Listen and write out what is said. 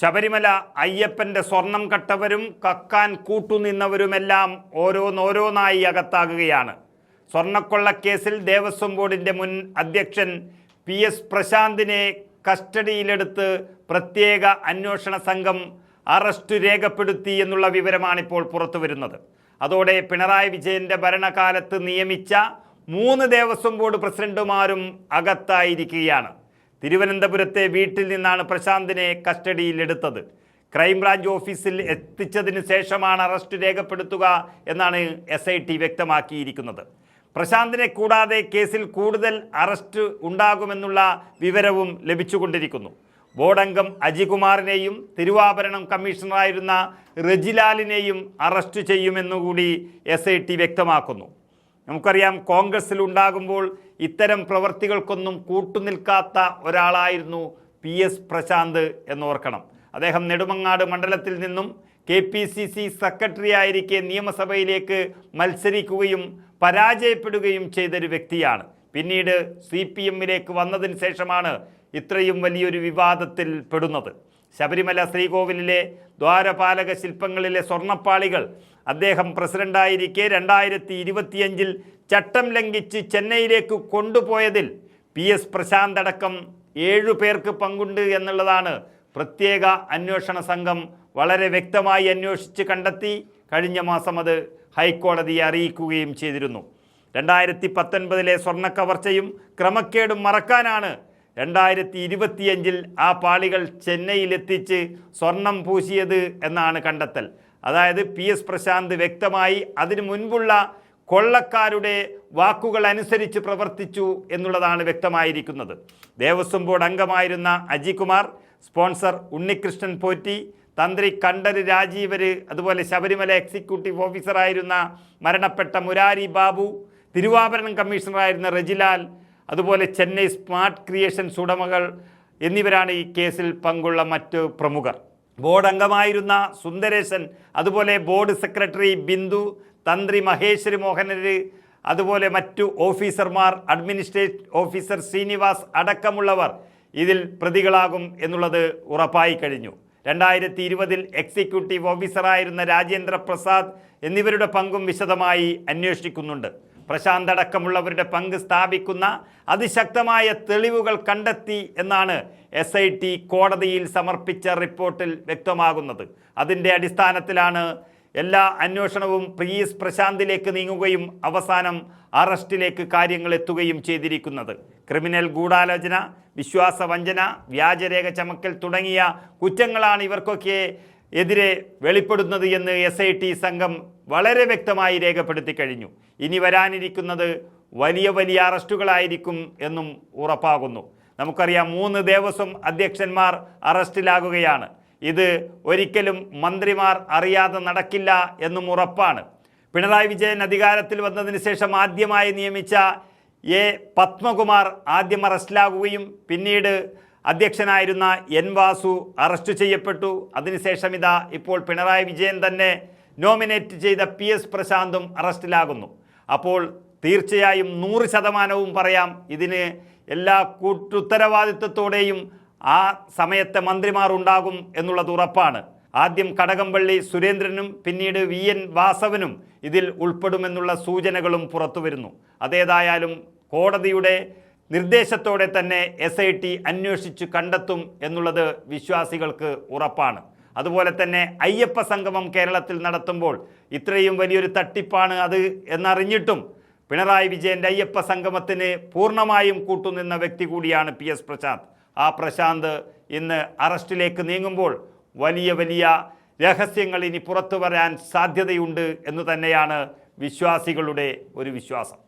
ശബരിമല അയ്യപ്പൻ്റെ സ്വർണം കട്ടവരും കക്കാൻ കൂട്ടുനിന്നവരുമെല്ലാം ഓരോന്നോരോന്നായി അകത്താകുകയാണ്. സ്വർണ്ണക്കൊള്ളക്കേസിൽ ദേവസ്വം ബോർഡിൻ്റെ മുൻ അധ്യക്ഷൻ PS പ്രശാന്തിനെ കസ്റ്റഡിയിലെടുത്ത് പ്രത്യേക അന്വേഷണ സംഘം അറസ്റ്റ് രേഖപ്പെടുത്തി എന്നുള്ള വിവരമാണിപ്പോൾ പുറത്തുവരുന്നത്. അതോടെ പിണറായി വിജയൻ്റെ ഭരണകാലത്ത് നിയമിച്ച 3 ദേവസ്വം ബോർഡ് പ്രസിഡന്റുമാരും അകത്തായിരിക്കുകയാണ്. തിരുവനന്തപുരത്തെ വീട്ടിൽ നിന്നാണ് പ്രശാന്തിനെ കസ്റ്റഡിയിലെടുത്തത്. ക്രൈംബ്രാഞ്ച് ഓഫീസിൽ എത്തിച്ചതിന് ശേഷമാണ് അറസ്റ്റ് രേഖപ്പെടുത്തുക എന്നാണ് SIT വ്യക്തമാക്കിയിരിക്കുന്നത്. പ്രശാന്തിനെ കൂടാതെ കേസിൽ കൂടുതൽ അറസ്റ്റ് ഉണ്ടാകുമെന്നുള്ള വിവരവും ലഭിച്ചുകൊണ്ടിരിക്കുന്നു. ബോർഡംഗം അജികുമാറിനെയും തിരുവാഭരണം കമ്മീഷണറായിരുന്ന റെജിലാലിനെയും അറസ്റ്റ് ചെയ്യുമെന്നുകൂടി SIT വ്യക്തമാക്കുന്നു. നമുക്കറിയാം, കോൺഗ്രസിൽ ഉണ്ടാകുമ്പോൾ ഇത്തരം പ്രവർത്തികൾക്കൊന്നും കൂട്ടുനിൽക്കാത്ത ഒരാളായിരുന്നു PS പ്രശാന്ത് എന്നോർക്കണം. അദ്ദേഹം നെടുമങ്ങാട് മണ്ഡലത്തിൽ നിന്നും KPCC സെക്രട്ടറി ആയിരിക്കെ നിയമസഭയിലേക്ക് മത്സരിക്കുകയും പരാജയപ്പെടുകയും ചെയ്തൊരു വ്യക്തിയാണ്. പിന്നീട് CPMലേക്ക് വന്നതിന് ശേഷമാണ് ഇത്രയും വലിയൊരു വിവാദത്തിൽ പെടുന്നത്. ശബരിമല ശ്രീകോവിലിലെ ദ്വാരപാലക ശില്പങ്ങളിലെ സ്വർണ്ണപ്പാളികൾ അദ്ദേഹം പ്രസിഡന്റായിരിക്കെ 2025 ചട്ടം ലംഘിച്ച് ചെന്നൈയിലേക്ക് കൊണ്ടുപോയതിൽ PS പ്രശാന്ത് അടക്കം 7 പേർക്ക് പങ്കുണ്ട് എന്നുള്ളതാണ് പ്രത്യേക അന്വേഷണ സംഘം വളരെ വ്യക്തമായി അന്വേഷിച്ച് കണ്ടെത്തി. കഴിഞ്ഞ മാസം അത് ഹൈക്കോടതിയെ അറിയിക്കുകയും ചെയ്തിരുന്നു. 2019 സ്വർണ്ണക്കവർച്ചയും ക്രമക്കേടും മറക്കാനാണ് 2025 ആ പാളികൾ ചെന്നൈയിലെത്തിച്ച് സ്വർണം പൂശിയത് എന്നാണ് കണ്ടെത്തൽ. അതായത് PS പ്രശാന്ത് വ്യക്തമായി അതിനു മുൻപുള്ള കൊള്ളക്കാരുടെ വാക്കുകൾ അനുസരിച്ച് പ്രവർത്തിച്ചു എന്നുള്ളതാണ് വ്യക്തമായിരിക്കുന്നത്. ദേവസ്വം ബോർഡ് അംഗമായിരുന്ന അജികുമാർ, സ്പോൺസർ ഉണ്ണികൃഷ്ണൻ പോറ്റി, തന്ത്രി കണ്ഠര് രാജീവര്, അതുപോലെ ശബരിമല എക്സിക്യൂട്ടീവ് ഓഫീസറായിരുന്ന മരണപ്പെട്ട മുരാരി ബാബു, തിരുവാഭരണം കമ്മീഷണറായിരുന്ന റെജിലാൽ, അതുപോലെ ചെന്നൈ സ്മാർട്ട് ക്രിയേഷൻസ് ഉടമകൾ എന്നിവരാണ് ഈ കേസിൽ പങ്കുള്ള മറ്റ് പ്രമുഖർ. ബോർഡ് അംഗമായിരുന്ന സുന്ദരേശൻ, അതുപോലെ ബോർഡ് സെക്രട്ടറി ബിന്ദു, തന്ത്രി മഹേശ്വരി മോഹനര്, അതുപോലെ മറ്റു ഓഫീസർമാർ, അഡ്മിനിസ്ട്രേറ്റീവ് ഓഫീസർ ശ്രീനിവാസ് അടക്കമുള്ളവർ ഇതിൽ പ്രതികളാകും എന്നുള്ളത് ഉറപ്പായി കഴിഞ്ഞു. 2020 എക്സിക്യൂട്ടീവ് ഓഫീസറായിരുന്ന രാജേന്ദ്ര പ്രസാദ് എന്നിവരുടെ പങ്കും വിശദമായി അന്വേഷിക്കുന്നുണ്ട്. പ്രശാന്ത് അടക്കമുള്ളവരുടെ പങ്ക് സ്ഥാപിക്കുന്ന അതിശക്തമായ തെളിവുകൾ കണ്ടെത്തി എന്നാണ് SIT കോടതിയിൽ സമർപ്പിച്ച റിപ്പോർട്ടിൽ വ്യക്തമാകുന്നത്. അതിൻ്റെ അടിസ്ഥാനത്തിലാണ് എല്ലാ അന്വേഷണവും PS പ്രശാന്തിലേക്ക് നീങ്ങുകയും അവസാനം അറസ്റ്റിലേക്ക് കാര്യങ്ങൾ എത്തുകയും ചെയ്തിരിക്കുന്നത്. ക്രിമിനൽ ഗൂഢാലോചന, വിശ്വാസവഞ്ചന, വ്യാജരേഖ ചമക്കൽ തുടങ്ങിയ കുറ്റങ്ങളാണ് ഇവർക്കൊക്കെ എതിരെ വെളിപ്പെടുന്നത് എന്ന് SIT സംഘം വളരെ വ്യക്തമായി രേഖപ്പെടുത്തി കഴിഞ്ഞു. ഇനി വരാനിരിക്കുന്നത് വലിയ വലിയ അറസ്റ്റുകളായിരിക്കും എന്നും ഉറപ്പാകുന്നു. നമുക്കറിയാം, 3 ദേവസ്വം അധ്യക്ഷന്മാർ അറസ്റ്റിലാകുകയാണ്. ഇത് ഒരിക്കലും മന്ത്രിമാർ അറിയാതെ നടക്കില്ല എന്നും ഉറപ്പാണ്. പിണറായി വിജയൻ അധികാരത്തിൽ വന്നതിന് ശേഷം ആദ്യമായി നിയമിച്ച പത്മകുമാർ ആദ്യം അറസ്റ്റിലാകുകയും പിന്നീട് അധ്യക്ഷനായിരുന്ന N വാസു അറസ്റ്റ് ചെയ്യപ്പെട്ടു. അതിനുശേഷം ഇപ്പോൾ പിണറായി വിജയൻ തന്നെ നോമിനേറ്റ് ചെയ്ത PS പ്രശാന്തും അറസ്റ്റിലാകുന്നു. അപ്പോൾ തീർച്ചയായും 100% പറയാം, ഇതിന് എല്ലാ കൂട്ടുത്തരവാദിത്വത്തോടെയും ആ സമയത്തെ മന്ത്രിമാർ ഉണ്ടാകും എന്നുള്ളത് ഉറപ്പാണ്. ആദ്യം കടകംപള്ളി സുരേന്ദ്രനും പിന്നീട് VN വാസവനും ഇതിൽ ഉൾപ്പെടുമെന്നുള്ള സൂചനകളും പുറത്തു വരുന്നു. അതേതായാലും കോടതിയുടെ നിർദ്ദേശത്തോടെ തന്നെ SIT അന്വേഷിച്ച് കണ്ടെത്തും എന്നുള്ളത് വിശ്വാസികൾക്ക് ഉറപ്പാണ്. അതുപോലെ തന്നെ അയ്യപ്പ സംഗമം കേരളത്തിൽ നടത്തുമ്പോൾ ഇത്രയും വലിയൊരു തട്ടിപ്പാണ് അത് എന്നറിഞ്ഞിട്ടും പിണറായി വിജയൻ്റെ അയ്യപ്പ സംഗമത്തിന് പൂർണ്ണമായും കൂട്ടുനിന്ന വ്യക്തി കൂടിയാണ് PS പ്രശാന്ത്. ആ പ്രശാന്ത് ഇന്ന് അറസ്റ്റിലേക്ക് നീങ്ങുമ്പോൾ വലിയ വലിയ രഹസ്യങ്ങൾ ഇനി പുറത്തു വരാൻ സാധ്യതയുണ്ട് എന്ന് തന്നെയാണ് വിശ്വാസികളുടെ ഒരു വിശ്വാസം.